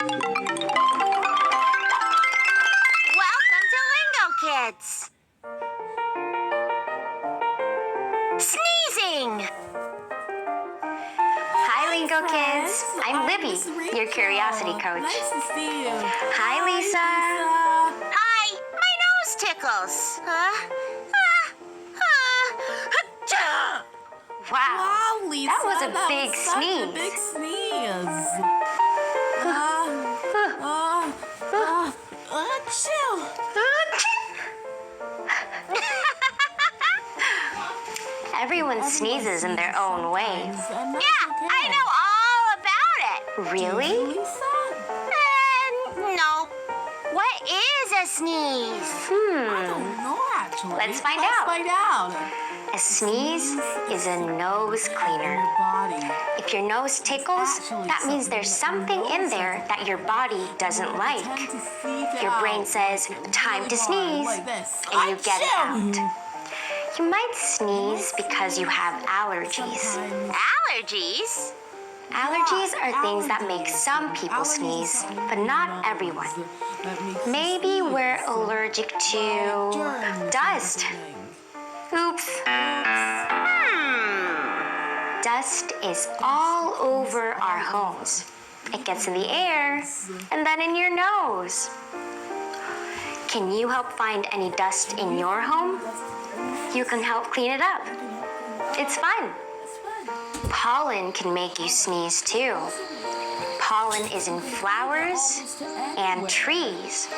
Welcome to Lingo Kids. Sneezing. Hi, Lingo Kids. I'm Libby, your curiosity coach. Nice to see you. Hi, Lisa. Hi, my nose tickles. Wow, Wow, Lisa, that was a big such sneeze. a big sneeze. Achoo. Everyone sneezes in their own way. Yeah, I know all about it. Really? Lisa? No. What is a sneeze? I don't know, actually. Let's find out. Find out. A sneeze is a nose cleaner. Your body. If your nose tickles, that means there's something in there that your body doesn't like. Tend to freak Your out. brain says, time to sneeze, Like this. and you get it Achoo. out. You might sneeze because you have allergies. Sometimes. Allergies? Allergies are things that make some people sneeze, but not everyone. Maybe we're allergic to dust. Oops. Dust is all over our homes. It gets in the air and then in your nose. Can you help find any dust in your home? You can help clean it up. It's fun. Pollen can make you sneeze too. Pollen is in flowers and trees.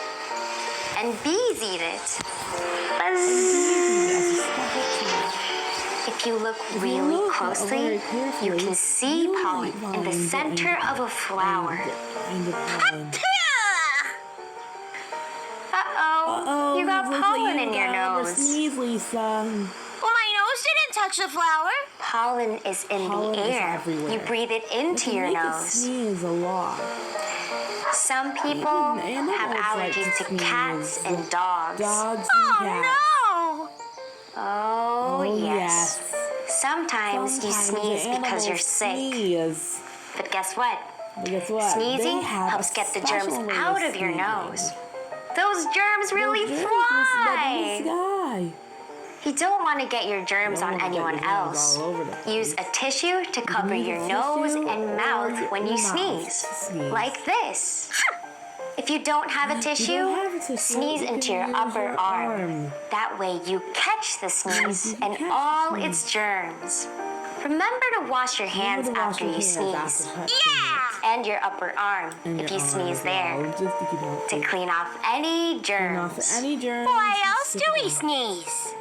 And bees eat it. Buzz. If you look really closely, you can see pollen in the center of a flower. Uh-oh, you got pollen in your nose. Sneeze, Lisa. Well, my nose didn't touch the flower. Pollen is in Pollen the is air. everywhere. You breathe it into your Make us nose. sneeze a lot. Some people Even animals have like to allergies to sneeze. cats and dogs. Dogs and cats. No! Oh, yes. Sometimes you sneeze because you're sick. Sneeze. But guess what? But guess what? Sneezing They have helps a get the germs special way out of your sneezing. nose. Those germs really Those germs just live in the fly. sky. You don't want to get your germs on You don't wanna get anyone your germs else. all over the place. Use a tissue to cover use a your nose tissue and or mouth when you your mouth sneeze. to sneeze. Like this. If you don't have a tissue, have a tissue, sneeze you into can your use upper your arm. arm. That way you catch the sneeze you and catch the all sneeze. its germs. Remember to wash your hands Remember to wash after your you hands sneeze. after touching And your upper arm And if your you arm sneeze as well, there. just to keep it To clean off any clean off germs. any germs. Why else Stick do it we out. sneeze?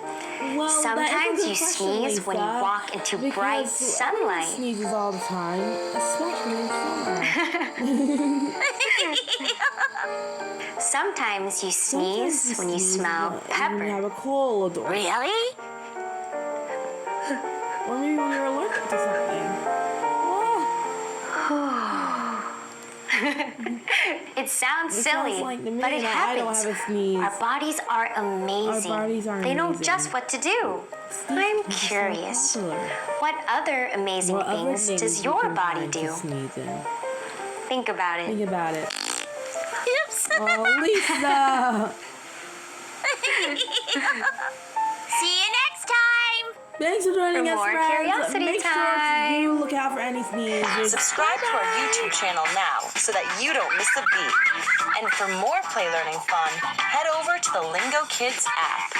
Well, Sometimes that is a you good question, sneeze when you Lisa, walk into because bright everyone sunlight. sneezes all the time, especially in summer. Sometimes you sneeze when you smell when you pepper. have a cold, or Really? maybe when you're allergic to something. It sounds It silly, sounds like to me but it that happens. I don't have a sneeze. Our bodies are amazing. bodies are They know amazing. just what to do. I'm Sneezes are so curious. popular. What other amazing What other things things does you your can body find to do? sneeze in? Think about it. Think about it. Oops. Oh, Lisa! See you next time. Thanks for joining For us, more friends. curiosity Make time. sure you look out for any sneezes. Subscribe to our YouTube channel now so that you don't miss a beat. And for more play learning fun, head over to the Lingo Kids app.